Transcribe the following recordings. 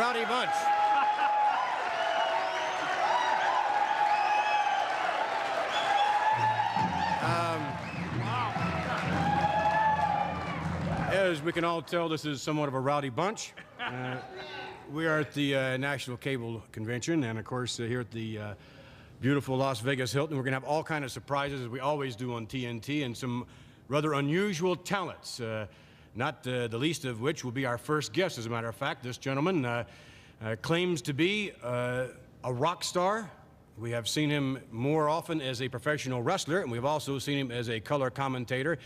rowdy bunch. As we can all tell, this is somewhat of a rowdy bunch. We are at the National Cable Convention, and of course, here at the beautiful Las Vegas Hilton, we're going to have all kinds of surprises, as we always do on TNT, and some rather unusual talents, not the least of which will be our first guest. As a matter of fact, this gentleman claims to be a rock star. We have seen him more often as a professional wrestler, and we've also seen him as a color commentator.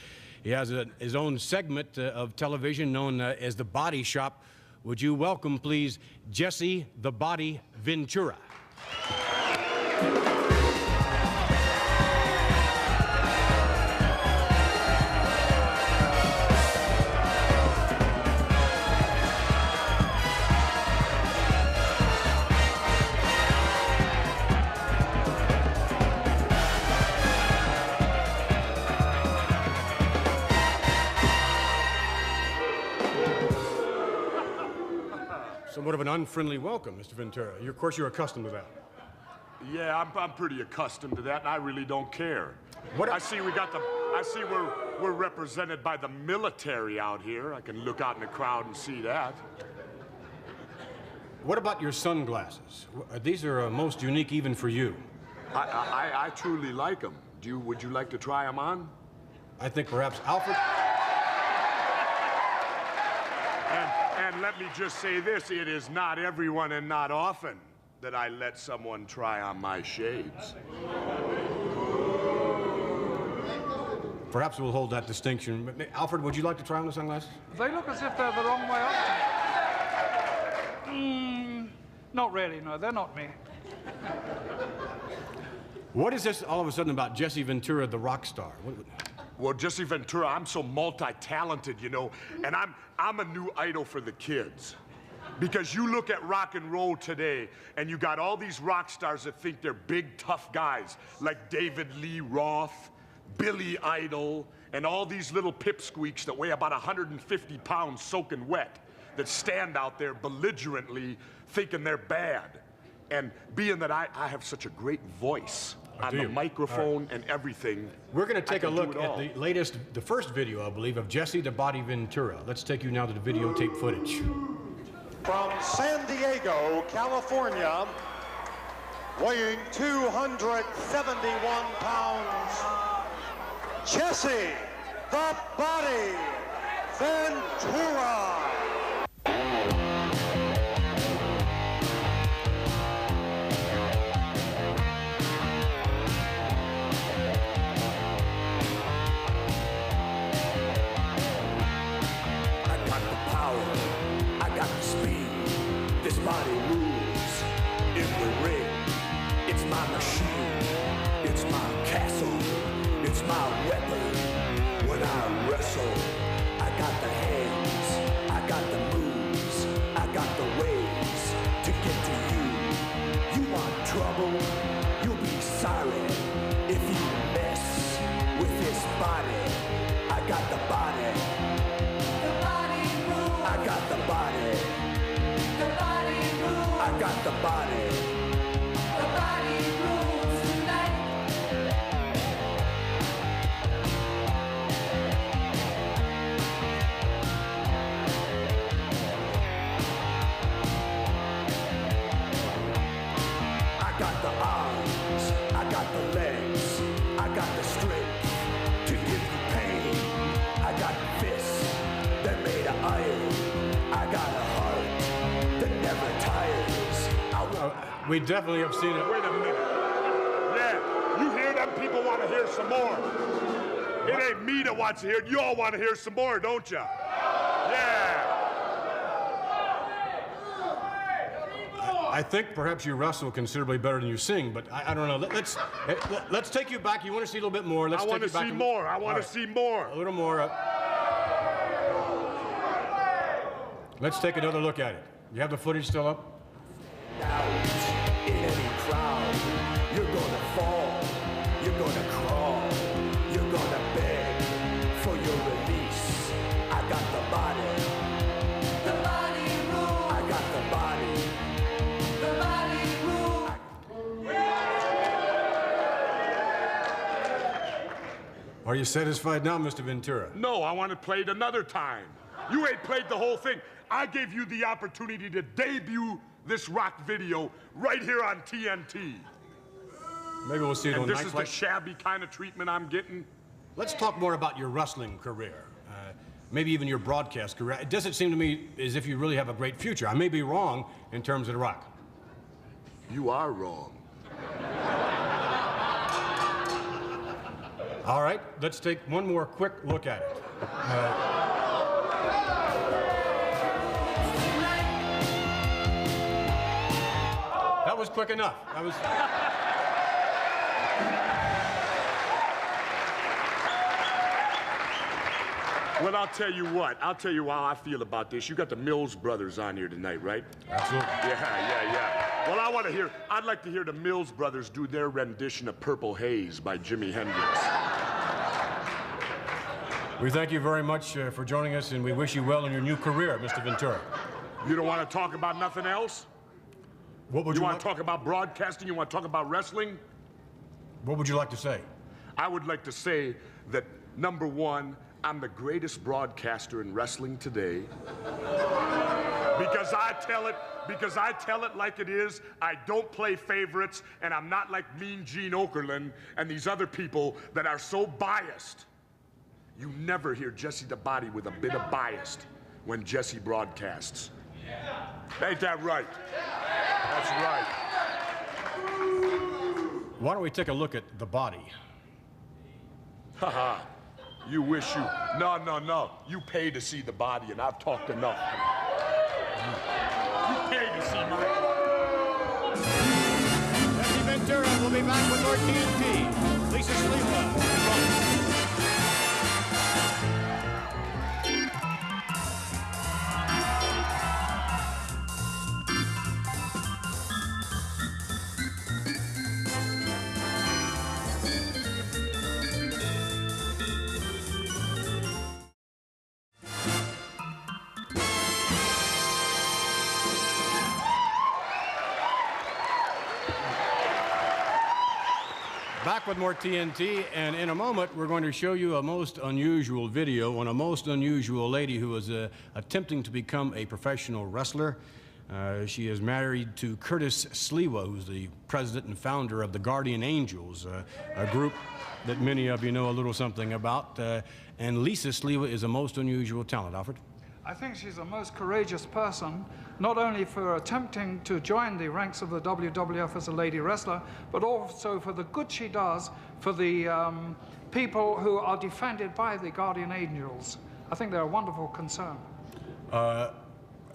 He has his own segment of television known as The Body Shop. Would you welcome, please, Jesse the Body Ventura. Somewhat of an unfriendly welcome, Mr. Ventura. Of course, you're accustomed to that. Yeah, I'm pretty accustomed to that, and I really don't care. I see we're represented by the military out here. I can look out in the crowd and see that. What about your sunglasses? These are most unique even for you. I truly like them. Would you like to try them on? I think perhaps Alfred... And let me just say this, it is not everyone and not often that I let someone try on my shades. Perhaps we'll hold that distinction. Alfred, would you like to try on the sunglasses? They look as if they're the wrong way up. Not really, no, they're not me. What is this all of a sudden about Jesse Ventura, the rock star? Well, Jesse Ventura, I'm so multi-talented, you know, and I'm a new idol for the kids. Because you look at rock and roll today, and you got all these rock stars that think they're big, tough guys, like David Lee Roth, Billy Idol, and all these little pipsqueaks that weigh about 150 pounds soaking wet, that stand out there belligerently thinking they're bad. And being that I have such a great voice on the microphone and everything. We're going to take a look at the first video, I believe, of Jesse the Body Ventura. Let's take you now to the videotape footage. From San Diego, California, weighing 271 pounds, Jesse the Body Ventura. Body moves in the ring. It's my machine. It's my castle. It's my weapon. When I wrestle, I got the hands. I got the moves. I got the ways to get to you. You want trouble? You'll be sorry if you mess with this body. I got the body. The body moves. I got the body. I got the body. The body rules tonight. I got the arms. I got the legs. I got the strength to give you pain. I got fists that made of iron. I got a heart that never tires. We definitely have seen it. Wait a minute. Yeah, you hear them? People want to hear some more. It ain't me that wants to hear it. You all want to hear some more, don't you? Yeah. I think perhaps you wrestle considerably better than you sing, but I don't know. Let's take you back. You want to see a little bit more? I want to see more. I want to see more. A little more. Let's take another look at it. You have the footage still up? In any crowd, you're gonna fall, you're gonna crawl, you're gonna beg for your release. I got the body. The body rules. I got the body. Are you satisfied now, Mr. Ventura? No, I want it played another time. You ain't played the whole thing. I gave you the opportunity to debut this rock video right here on TNT. Maybe we'll see it on And this Night is Flight. the shabby kind of treatment I'm getting? Let's talk more about your wrestling career. Maybe even your broadcast career. It doesn't seem to me as if you really have a great future. I may be wrong in terms of The Rock. You are wrong. All right, let's take one more quick look at it. That was quick enough. That was... Well, I'll tell you what. I'll tell you how I feel about this. You got the Mills brothers on here tonight, right? Absolutely. Yeah. Well, I'd like to hear the Mills brothers do their rendition of Purple Haze by Jimi Hendrix. We thank you very much for joining us, and we wish you well in your new career, Mr. Ventura. You don't want to talk about nothing else? What would You you want like? to talk about broadcasting? You want to talk about wrestling? What would you like to say? I would like to say that, number one, I'm the greatest broadcaster in wrestling today. Because I tell it like it is. I don't play favorites, and I'm not like Mean Gene Okerlund and these other people that are so biased. You never hear Jesse the Body with a bit of bias when Jesse broadcasts. Ain't that right? That's right. Why don't we take a look at The Body? Haha. You wish you... No. You pay to see The Body, and I've talked enough. You pay to see my... Jesse Ventura will be back with more TNT. Lisa Sliwa. Back with more TNT, and in a moment, we're going to show you a most unusual video on a most unusual lady who is attempting to become a professional wrestler. She is married to Curtis Sliwa, who's the president and founder of the Guardian Angels, a group that many of you know a little something about. And Lisa Sliwa is a most unusual talent. Alfred? I think she's a most courageous person, not only for attempting to join the ranks of the WWF as a lady wrestler, but also for the good she does for the people who are defended by the Guardian Angels. I think they're a wonderful concern.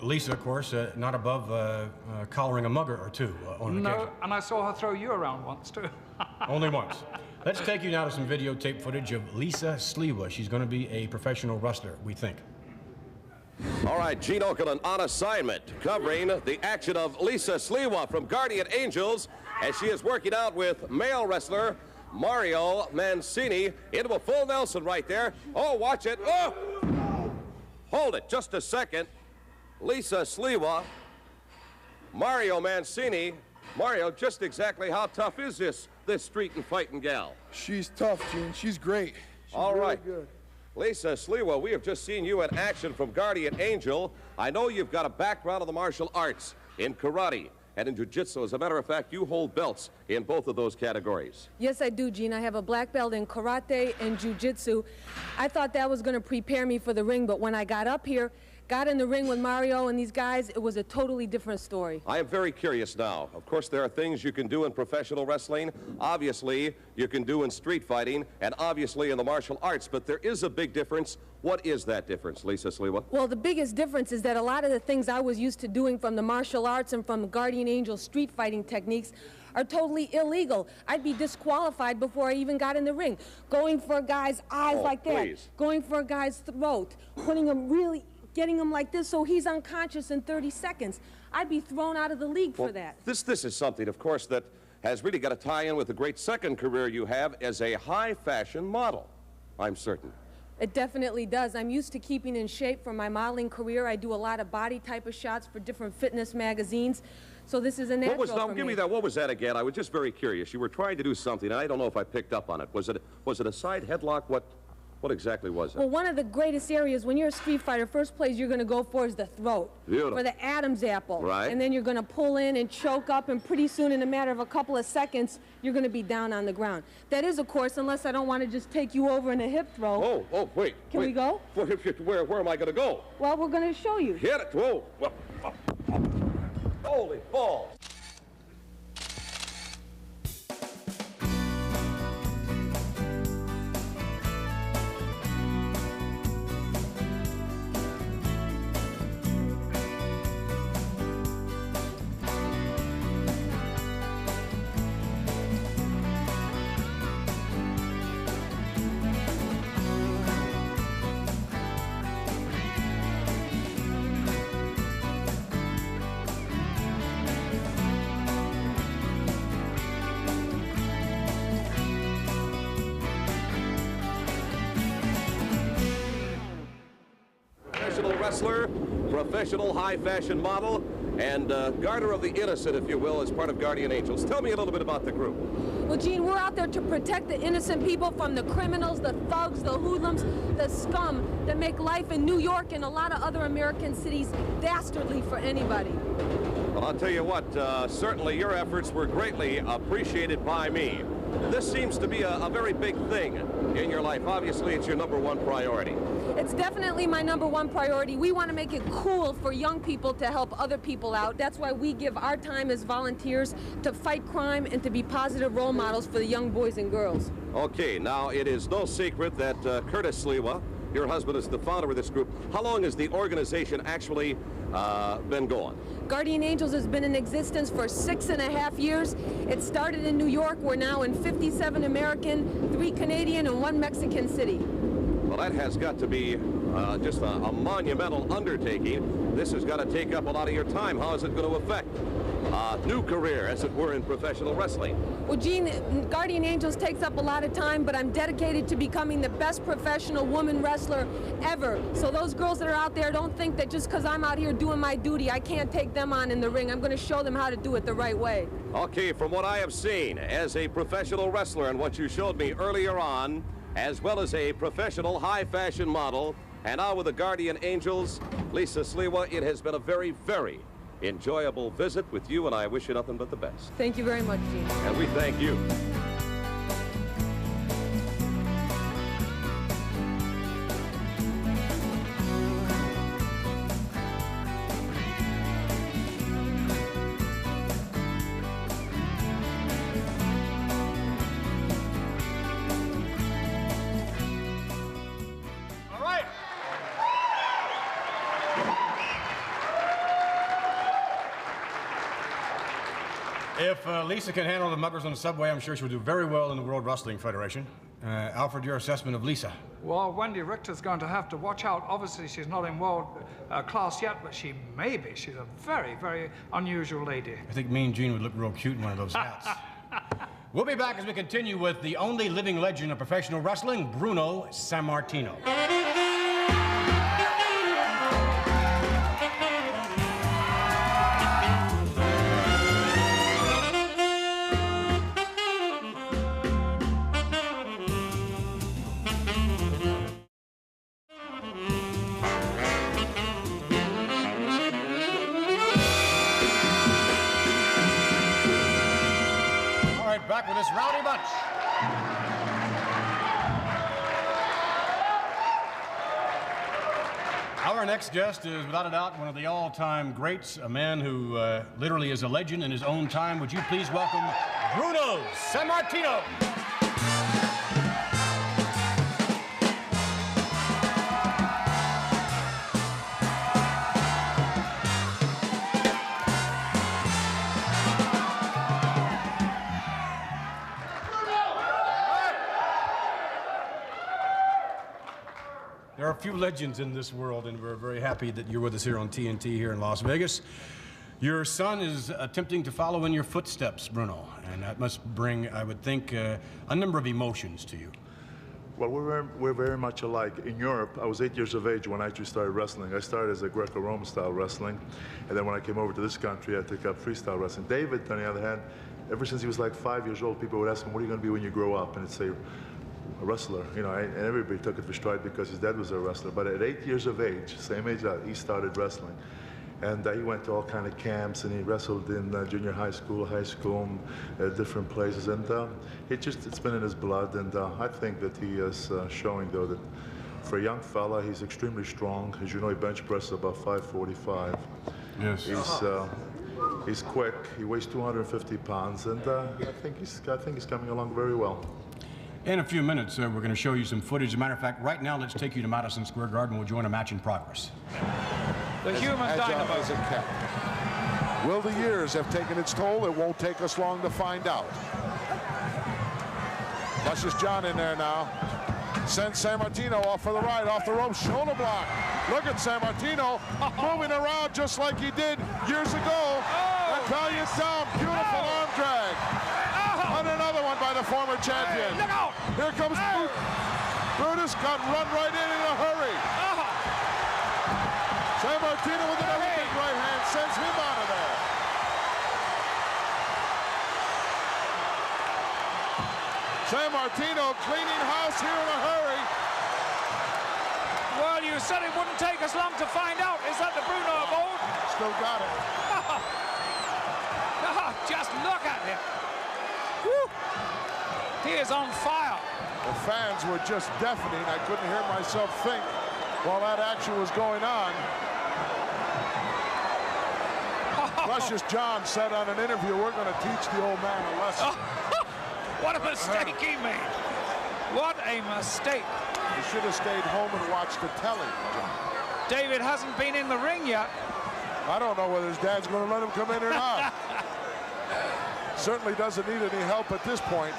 Lisa, of course, not above collaring a mugger or two on an occasion. No, and I saw her throw you around once, too. Only once. Let's take you now to some videotape footage of Lisa Sliwa. She's going to be a professional wrestler, we think. All right, Gene Okerlund on assignment, covering the action of Lisa Sliwa from Guardian Angels as she is working out with male wrestler Mario Mancini into a full Nelson right there. Oh, watch it. Oh! Hold it just a second. Lisa Sliwa, Mario Mancini. Mario, just exactly how tough is this street and fighting gal? She's tough, Gene. She's great. She's All really right. good. Lisa Sliwa, we have just seen you in action from Guardian Angel. I know you've got a background in the martial arts, in karate, and in jiu-jitsu. As a matter of fact, you hold belts in both of those categories. Yes, I do, Gene. I have a black belt in karate and jiu-jitsu. I thought that was going to prepare me for the ring, but when I got up here, got in the ring with Mario and these guys, it was a totally different story. I am very curious now. Of course, there are things you can do in professional wrestling. Obviously, you can do in street fighting, and obviously in the martial arts, but there is a big difference. What is that difference, Lisa Sliwa? Well, the biggest difference is that a lot of the things I was used to doing from the martial arts and from Guardian Angel street fighting techniques are totally illegal. I'd be disqualified before I even got in the ring. Going for a guy's eyes like that, please. going for a guy's throat, putting him really, getting him like this so he's unconscious in 30 seconds. I'd be thrown out of the league for that. This is something, of course, that has really got to tie in with the great second career you have as a high-fashion model, I'm certain. It definitely does. I'm used to keeping in shape for my modeling career. I do a lot of body type of shots for different fitness magazines. So this is a natural What was, now, for give me that. What was that again? I was just very curious. You were trying to do something, and I don't know if I picked up on it. Was it a side headlock? What exactly was it? Well, one of the greatest areas when you're a street fighter, first place you're going to go for is the throat. Beautiful. For the Adam's apple. Right. And then you're going to pull in and choke up, and pretty soon, in a matter of a couple of seconds, you're going to be down on the ground. That is, of course, unless I don't want to just take you over in a hip throw. Wait. Can we go? Where am I going to go? Well, we're going to show you. Hit it. Whoa. Holy balls. Professional wrestler, professional high fashion model, and garter of the innocent, if you will, as part of Guardian Angels. Tell me a little bit about the group. Well, Gene, we're out there to protect the innocent people from the criminals, the thugs, the hoodlums, the scum that make life in New York and a lot of other American cities dastardly for anybody. Well, I'll tell you what, certainly your efforts were greatly appreciated by me. This seems to be a very big thing in your life. Obviously, it's your #1 priority. It's definitely my #1 priority. We want to make it cool for young people to help other people out. That's why we give our time as volunteers to fight crime and to be positive role models for the young boys and girls. Okay, now it is no secret that Curtis Sliwa, your husband, is the founder of this group. How long has the organization actually been going? Guardian Angels has been in existence for 6.5 years. It started in New York. We're now in 57 American, 3 Canadian, and 1 Mexican city. Well, that has got to be just a monumental undertaking. This has got to take up a lot of your time. How is it going to affect new career, as it were, in professional wrestling? Well, Gene, Guardian Angels takes up a lot of time, but I'm dedicated to becoming the best professional woman wrestler ever. So those girls that are out there, don't think that just because I'm out here doing my duty, I can't take them on in the ring. I'm going to show them how to do it the right way. Okay, from what I have seen as a professional wrestler and what you showed me earlier on, as well as a professional high fashion model, and now with the Guardian Angels, Lisa Sliwa, it has been a very, very enjoyable visit with you, and I wish you nothing but the best. Thank you very much, Gene. And we thank you. All right. If Lisa can handle the muggers on the subway, I'm sure she'll do very well in the World Wrestling Federation. Alfred, your assessment of Lisa? Well, Wendy Richter's going to have to watch out. Obviously, she's not in world class yet, but she may be. She's a very, very unusual lady. I think me and Gene would look real cute in one of those hats. We'll be back as we continue with the only living legend of professional wrestling, Bruno Sammartino. Back with this rowdy bunch. Our next guest is, without a doubt, one of the all-time greats, a man who literally is a legend in his own time. Would you please welcome Bruno Sammartino? There are a few legends in this world, and we're very happy that you're with us here on TNT here in Las Vegas. Your son is attempting to follow in your footsteps, Bruno, and that must bring, I would think, a number of emotions to you. Well, we're very much alike. In Europe, I was 8 years of age when I actually started wrestling. I started as a Greco-Roman style wrestling, and then when I came over to this country, I took up freestyle wrestling. David, on the other hand, ever since he was like 5 years old, people would ask him, what are you going to be when you grow up? And he'd say, a wrestler, you know, and everybody took it for stride because his dad was a wrestler. But at 8 years of age, same age that he started wrestling. And he went to all kind of camps, and he wrestled in junior high school, different places. And it's been in his blood. And I think that he is showing, though, that for a young fella, he's extremely strong. As you know, he bench presses about 545. Yes. He's quick. He weighs 250 pounds, and I think he's coming along very well. In a few minutes, we're going to show you some footage. As a matter of fact, right now, let's take you to Madison Square Garden. We'll join a match in progress. The human dynamo. As it can. Will the years have taken its toll? It won't take us long to find out. Luscious John in there now. Sends Sammartino off for the right, off the rope, shoulder block. Look at Sammartino moving around just like he did years ago. And valiant down, beautiful arm drag. And another one by the former champion. Look out! Here comes Brutus, got run right in a hurry. Sammartino with another big right hand sends him out of there. Sammartino cleaning house here in a hurry. Well, you said it wouldn't take us long to find out. Is that the Bruno of old? Still got it. Just look at him. Woo. He is on fire. The fans were just deafening. I couldn't hear myself think while that action was going on. Luscious John said on an interview, we're going to teach the old man a lesson. What a mistake he made. What a mistake. He should have stayed home and watched the telly, John. David hasn't been in the ring yet. I don't know whether his dad's going to let him come in or not. Certainly doesn't need any help at this point.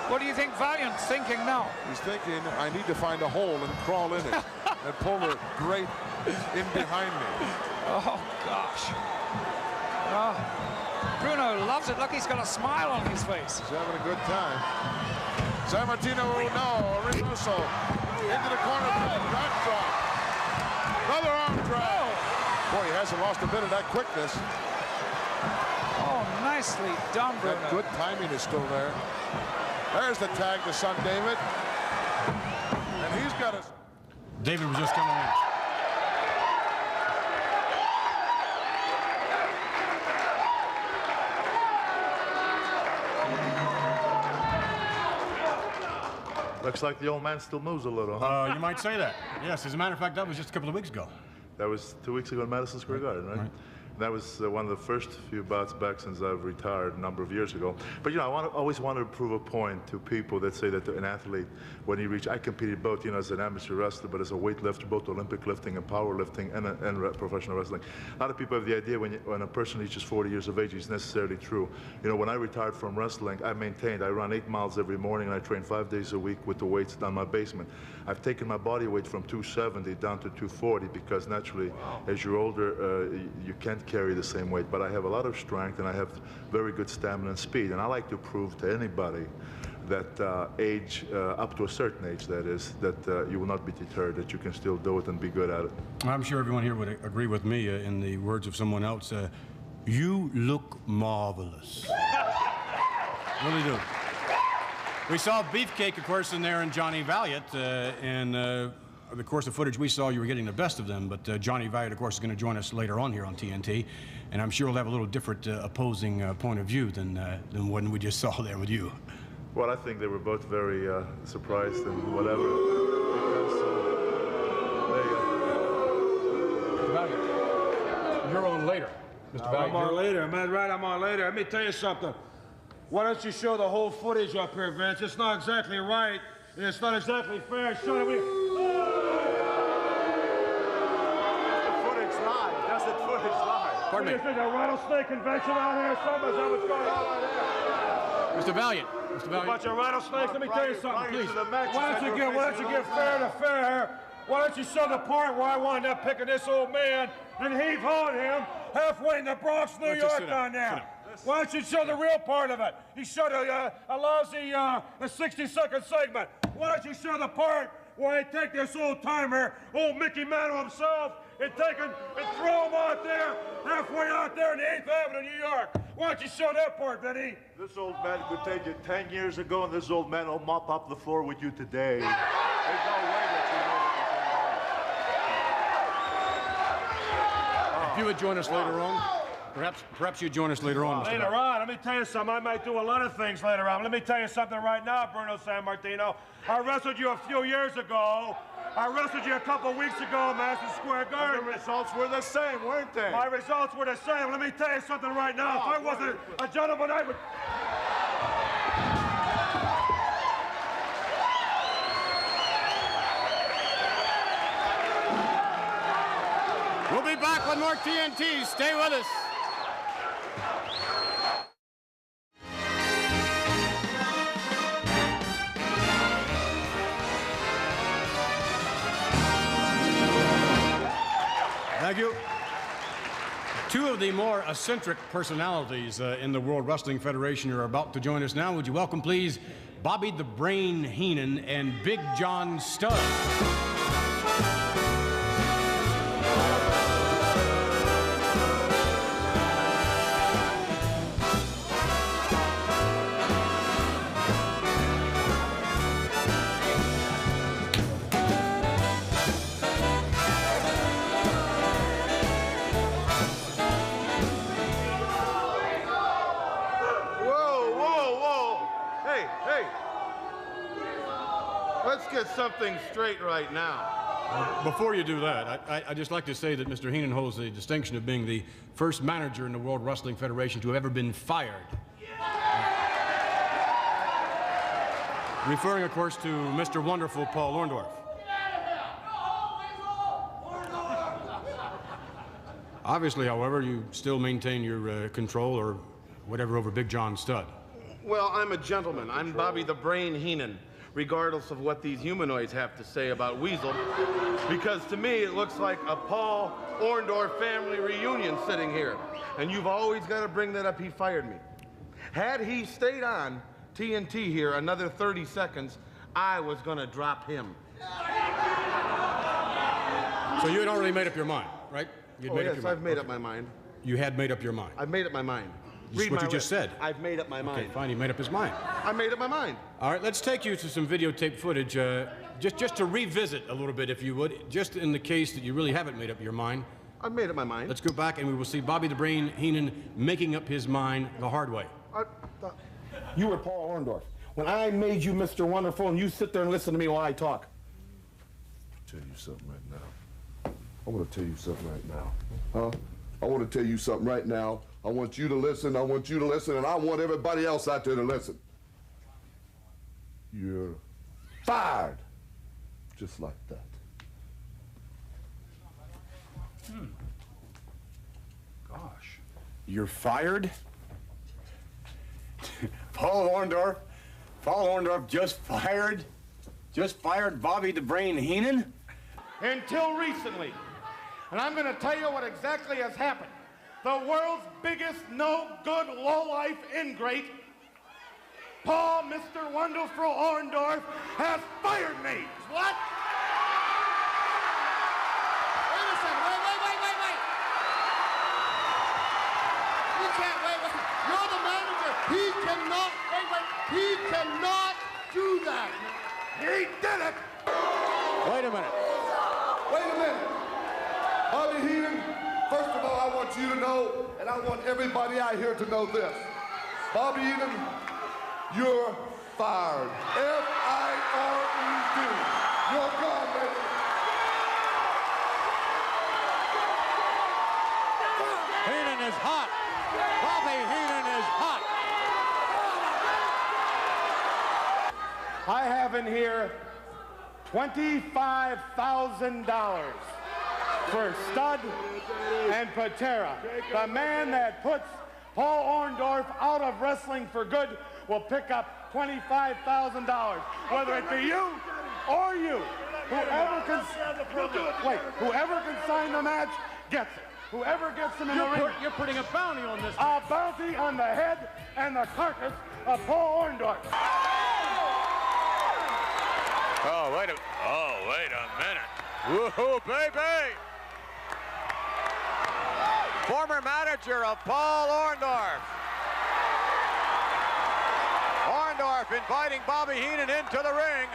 What do you think Valiant's thinking now? He's thinking, I need to find a hole and crawl in it and pull the grate in behind me. Oh, gosh. Bruno loves it. Look, he's got a smile on his face. He's having a good time. Sammartino, no, a reversal. Into the corner, back drop. Another arm drag. Boy, he hasn't lost a bit of that quickness. Oh, nicely done, Bruno. That good timing is still there. There's the tag to son David. And he's got a... David was just coming in. Looks like the old man still moves a little, huh? You might say that. Yes, as a matter of fact, that was just a couple of weeks ago. That was 2 weeks ago in Madison Square Garden, right? That was one of the first few bouts back since I've retired a number of years ago. But, you know, I always wanted to prove a point to people that say that an athlete, when he reached, I competed both, you know, as an amateur wrestler, but as a weightlifter, both Olympic lifting and powerlifting and professional wrestling. A lot of people have the idea when a person reaches 40 years of age, it's necessarily true. You know, when I retired from wrestling, I run 8 miles every morning, and I train 5 days a week with the weights down my basement. I've taken my body weight from 270 down to 240 because naturally, as you're older, you can't carry the same weight, but I have a lot of strength and I have very good stamina and speed, and I like to prove to anybody that age, up to a certain age that is, that you will not be deterred, that you can still do it and be good at it. I'm sure everyone here would agree with me in the words of someone else, you look marvelous. Really do. We saw Beefcake, of course, in there and Johnny Valiant, and of course, the footage we saw, you were getting the best of them, but Johnny Valiant, of course, is going to join us later on here on TNT, and I'm sure we'll have a little different opposing point of view than when we just saw there with you. Well, I think they were both very surprised and whatever. Because, there you go. Mr. Valiant, you're on later. Mr. Valiant, I'm on later. Am I right? I'm on later. Let me tell you something. Why don't you show the whole footage up here, Vince? It's not exactly right, and it's not exactly fair. Show it. Pardon me. Is there a rattlesnake convention out here? Something? Is that what's going on out here? Mr. Valiant. Mr. Valiant. A bunch of rattlesnakes? Let me tell you something, please. Why don't you give fair to fair? Why don't you show the part where I wound up picking this old man and heave-hawing him halfway in the Bronx, New York down there? Why don't you show the real part of it? You showed a lousy 60-second segment. Why don't you show the part where I take this old-timer, old Mickey Mantle himself, and take him and throw him out there, halfway out there in the 8th Avenue, New York? Why don't you show that part, Vinny? This old man could take you 10 years ago, and this old man will mop up the floor with you today. There's no way that you know If you would join us later on, perhaps you'd join us later on. Later on, let me tell you something. I might do a lot of things later on. Let me tell you something right now, Bruno Sammartino. I wrestled you a few years ago. I wrestled you a couple weeks ago in Madison Square Garden. The results were the same, weren't they? My results were the same. Let me tell you something right now. If I wasn't a gentleman, I would... We'll be back with more TNT. Stay with us. Thank you. Two of the more eccentric personalities in the World Wrestling Federation are about to join us now. Would you welcome, please, Bobby the Brain Heenan and Big John Studd. Let's get something straight right now. Before you do that, I'd just like to say that Mr. Heenan holds the distinction of being the first manager in the World Wrestling Federation to have ever been fired. Referring, of course, to Mr. Wonderful Paul Orndorff. Obviously, however, you still maintain your control or whatever over Big John Studd. Well, I'm a gentleman. I'm Bobby the Brain Heenan, regardless of what these humanoids have to say about Weasel, because to me it looks like a Paul Orndorff family reunion sitting here. And you've always got to bring that up. He fired me. Had he stayed on TNT here another 30 seconds, I was going to drop him. So you had already made up your mind, right? Yes, I've made up my mind. You had made up your mind? I've made up my mind. This is what you just said. I've made up my mind. Okay, fine, he made up his mind. I made up my mind. All right, let's take you to some videotape footage, just to revisit a little bit, if you would, just in the case that you really haven't made up your mind. I've made up my mind. Let's go back and we will see Bobby the Brain Heenan making up his mind the hard way. You were Paul Orndorff. When I made you Mr. Wonderful and you sit there and listen to me while I talk. I'll tell you something right now. I want to tell you something right now. Huh? I want to tell you something right now. I want you to listen, and I want everybody else out there to listen. You're fired. Just like that. Gosh. You're fired? Paul Orndorff just fired Bobby the Brain Heenan? Until recently. And I'm going to tell you what exactly has happened. The world's biggest no-good, low-life ingrate, Paul Mr. Wonderful Orndorff, has fired me. What? Wait a second. Wait. You can't, wait. You're the manager. He cannot do that. He did it. Wait a minute. Bobby Heenan, first of all, I want you to know, and I want everybody out here to know this. Bobby Heenan, you're fired. F-I-R-E-D. You're gone, baby. Heenan is hot. Bobby Heenan is hot. I have in here $25,000 for Studd and Patera. The man that puts Paul Orndorff out of wrestling for good will pick up $25,000, whether it be you or you. Whoever can sign the match gets it. Whoever gets him in the ring. You're putting a bounty on this. A bounty on the head and the carcass of Paul Orndorff. Oh, wait a minute. Woohoo, baby! Former manager of Paul Orndorff. Orndorff inviting Bobby Heenan into the ring.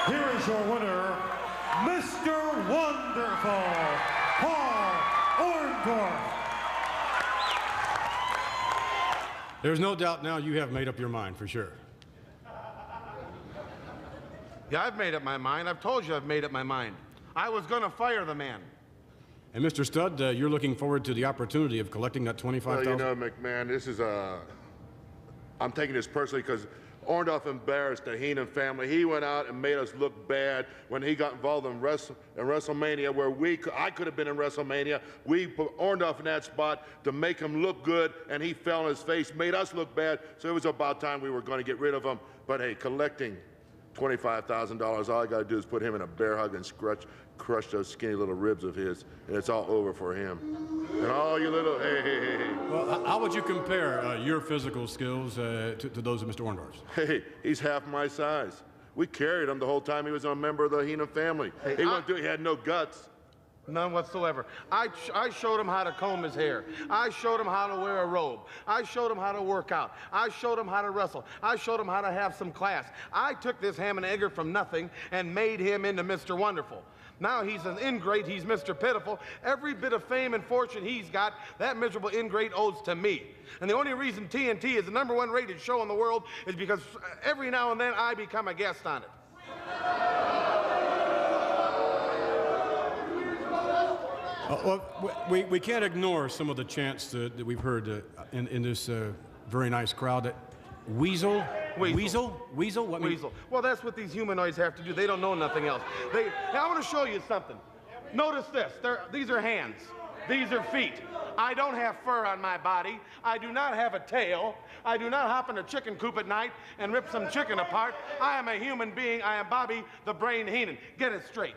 Here is your winner, Mr. Wonderful, Paul Orndorff. There's no doubt now you have made up your mind for sure. Yeah, I've made up my mind. I've told you I've made up my mind. I was going to fire the man. And Mr. Studd, you're looking forward to the opportunity of collecting that $25,000? Well, you know, McMahon, this is I'm taking this personally because Orndorff embarrassed the Heenan family. He went out and made us look bad when he got involved in WrestleMania, where I could have been in WrestleMania. We put Orndorff in that spot to make him look good, and he fell on his face, made us look bad. So it was about time we were going to get rid of him. But hey, collecting $25,000, all I got to do is put him in a bear hug and crush those skinny little ribs of his, and it's all over for him. And all you little, hey. Well, how would you compare your physical skills to those of Mr. Orndorff's? Hey, he's half my size. We carried him the whole time he was a member of the Heenan family. Hey, He had no guts. None whatsoever. I showed him how to comb his hair. I showed him how to wear a robe. I showed him how to work out. I showed him how to wrestle. I showed him how to have some class. I took this ham and egger from nothing and made him into Mr. Wonderful. Now he's an ingrate, he's Mr. Pitiful. Every bit of fame and fortune he's got, that miserable ingrate owes to me. And the only reason TNT is the #1 rated show in the world is because every now and then I become a guest on it. Well, we can't ignore some of the chants that we've heard in this very nice crowd. That Weasel? What Weasel. Well, that's what these humanoids have to do. They don't know nothing else. Now, I want to show you something. Notice this. These are hands. These are feet. I don't have fur on my body. I do not have a tail. I do not hop in a chicken coop at night and rip some chicken apart. I am a human being. I am Bobby the Brain Heenan. Get it straight.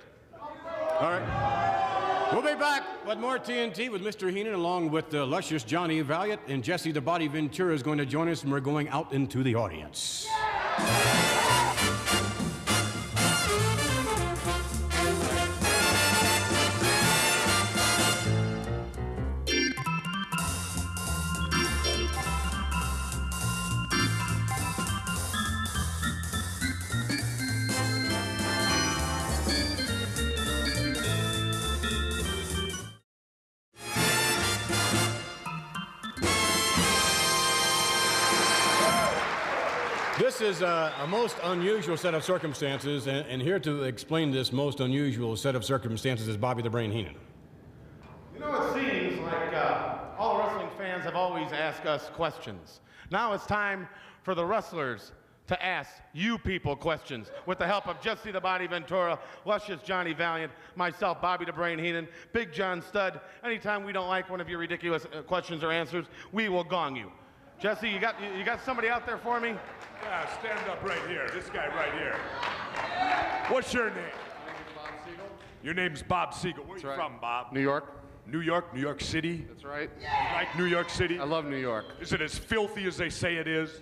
All right. We'll be back with more TNT with Mr. Heenan, along with the luscious Johnny Valiant, and Jesse the Body Ventura is going to join us, and we're going out into the audience. This is a most unusual set of circumstances, and here to explain this most unusual set of circumstances is Bobby the Brain Heenan. You know, it seems like all wrestling fans have always asked us questions. Now it's time for the wrestlers to ask you people questions with the help of Jesse the Body Ventura, luscious Johnny Valiant, myself, Bobby the Brain Heenan, Big John Studd. Anytime we don't like one of your ridiculous questions or answers, we will gong you. Jesse, you got somebody out there for me? Yeah, stand up right here. This guy right here. What's your name? My name is Bob Siegel. Your name's Bob Siegel. Where are you from, Bob? New York. New York? New York City? That's right. You like New York City? I love New York. Is it as filthy as they say it is?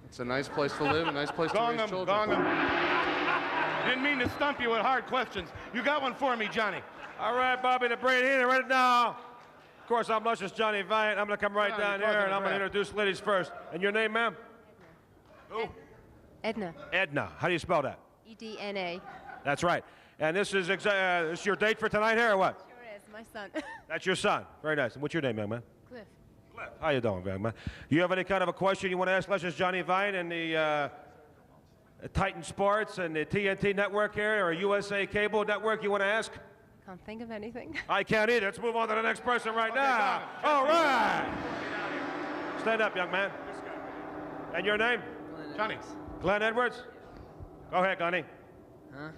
It's a nice place to live, a nice place to raise children. Gong 'em. Didn't mean to stump you with hard questions. You got one for me, Johnny. All right, Bobby the Brain Heenan, write it down. Of course, I'm luscious Johnny Valiant. I'm going to come right down here, and I'm going to introduce ladies first. And your name, ma'am? Who? Edna. Edna. How do you spell that? E-D-N-A. That's right. And this is this your date for tonight here, or what? Sure is. My son. That's your son. Very nice. And what's your name, young man? Cliff. Cliff. How you doing, young man? You have any kind of a question you want to ask luscious Johnny Valiant and the Titan Sports and the TNT network here, or USA Cable Network you want to ask? Can't think of anything. I can't either. Let's move on to the next person right now. All right. Stand up, young man. And your name? Johnny. Glenn Edwards? Go ahead, Gunny. Huh?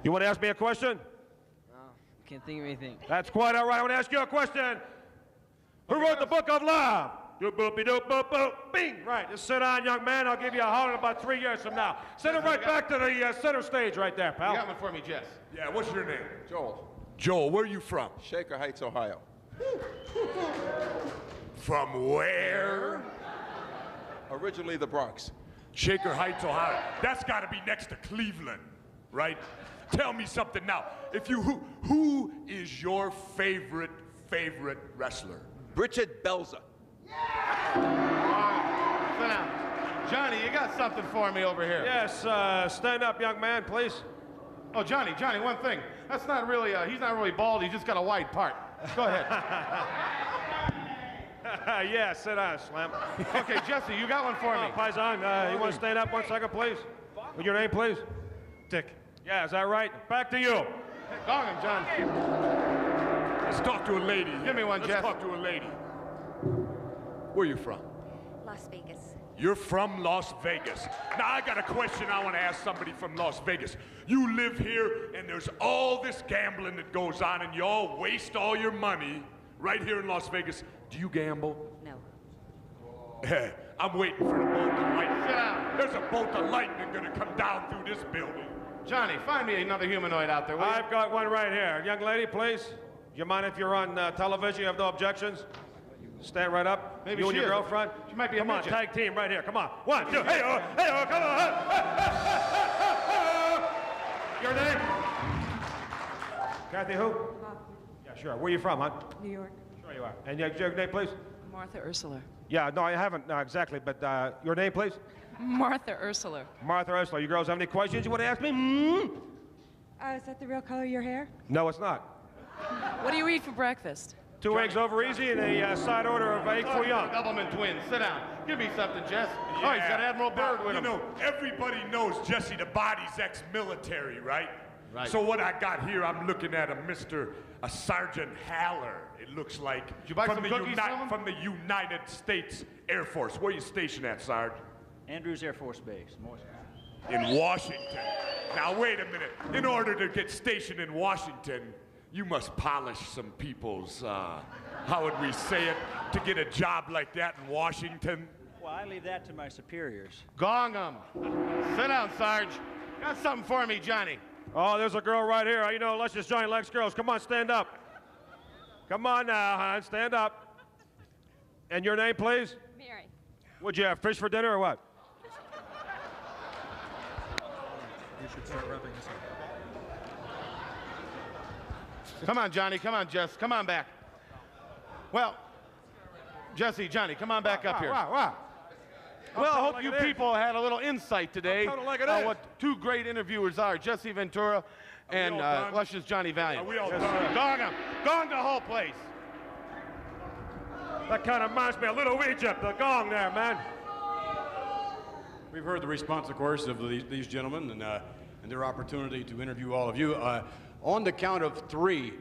You want to ask me a question? No, can't think of anything. That's quite all right. I want to ask you a question. Who wrote the Book of Love? Doop boopy doop boop boop. Bing. Right. Just sit down, young man. I'll give you a holler in about 3 years from now. Send it right back to the center stage right there, pal. You got one for me, Jess. Yeah, what's your name? Joel. Joel, where are you from? Shaker Heights, Ohio. From where? Originally the Bronx. Shaker Heights, Ohio. That's got to be next to Cleveland, right? Tell me something now. Who is your favorite wrestler? Bridget Belza. Sit down. Johnny, you got something for me over here. Yes, stand up, young man, please. Oh, Johnny, one thing. That's not really, he's not really bald, he's just got a wide part. Go ahead. Yeah, sit down, Slam. Okay, Jesse, you got one for me. Paisan, you want to stand up 1 second, please? With your name, please? Dick. Yeah, is that right? Back to you. Hey, gong him, John. Let's talk to a lady. Give me one, Jess. Let's talk to a lady. Where are you from? Las Vegas. You're from Las Vegas. Now, I got a question I want to ask somebody from Las Vegas. You live here, and there's all this gambling that goes on, and you all waste all your money right here in Las Vegas. Do you gamble? No. I'm waiting for the bolt of lightning. Sit down. There's a bolt of lightning going to come down through this building. Johnny, find me another humanoid out there, will you? I've got one right here. Young lady, please. Do you mind if you're on television? You have no objections? Stand right up. Maybe you and she your is. girlfriend. She might be a Come on, midget. tag team right here. Come on. 1, 2. Hey, come on. Your name? Kathy who? Yeah, sure. Where you from, huh? New York. Sure you are. And your name, please? Martha Ursula. Yeah, no, I haven't exactly, but your name, please? Martha Ursula. Martha Ursula. You girls have any questions you want to ask me? Is that the real color of your hair? No, it's not. What do you eat for breakfast? 2 eggs over easy and a side order of egg for young. Doublemint twins. Sit down. Give me something, Jess. Yeah. Oh, he's got Admiral Byrd with him. You know, everybody knows Jesse the Body's ex-military, right? Right. So what I got here, I'm looking at a Sergeant Haller. It looks like Did you buy some cookies from the United States Air Force. Where are you stationed at, Sarge? Andrews Air Force Base. In Washington. Now wait a minute. In order to get stationed in Washington, you must polish some people's, how would we say it, to get a job like that in Washington? Well, I leave that to my superiors. Gong 'em. Sit down, Sarge. Got something for me, Johnny. Oh, there's a girl right here. You know, let's just Johnny likes girls. Come on, stand up. Come on now, hon, stand up. And your name, please? Mary. Would you have fish for dinner or what? You should start rubbing this up. Come on, Johnny. Come on, Jess. Come on back. Well, Jesse, Johnny, come on back up here. Wow. Well, I hope you people had a little insight today on what two great interviewers are, Jesse Ventura and luscious Johnny Valiant. Are we all done? Gong 'em. Gong the whole place. That kind of reminds me of Little Egypt, the gong there, man. We've heard the response, of course, of these gentlemen and their opportunity to interview all of you. On the count of 3,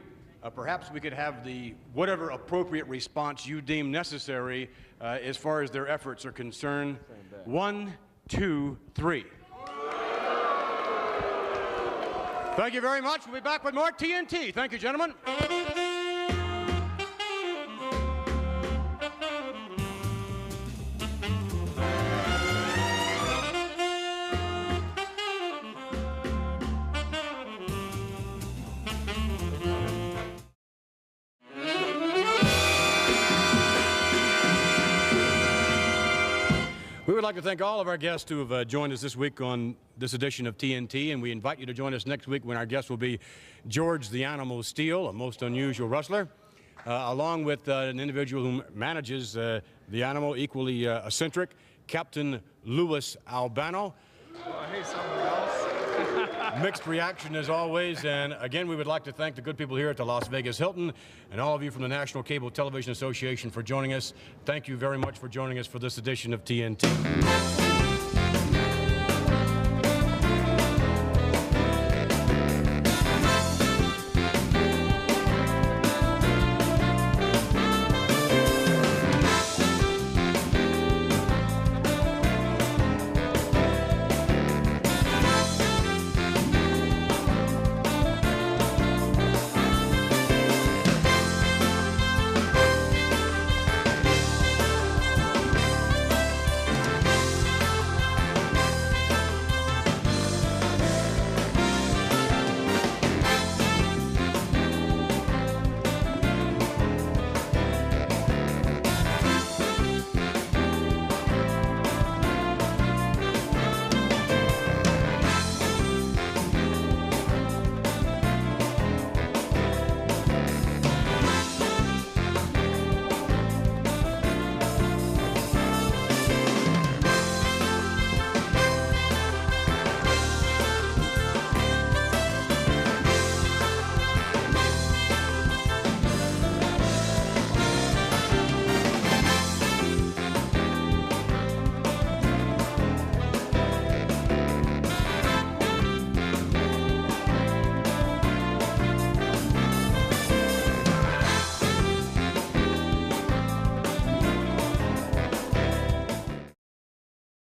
perhaps we could have whatever appropriate response you deem necessary as far as their efforts are concerned. 1, 2, 3. Thank you very much. We'll be back with more TNT. Thank you, gentlemen. We would like to thank all of our guests who have joined us this week on this edition of TNT, and we invite you to join us next week when our guest will be George the Animal Steele, a most unusual wrestler, along with an individual who manages the animal, equally eccentric, Captain Louis Albano. Oh, hey, someone else. Mixed reaction as always, and again we would like to thank the good people here at the Las Vegas Hilton and all of you from the National Cable Television Association for joining us. Thank you very much for joining us for this edition of TNT.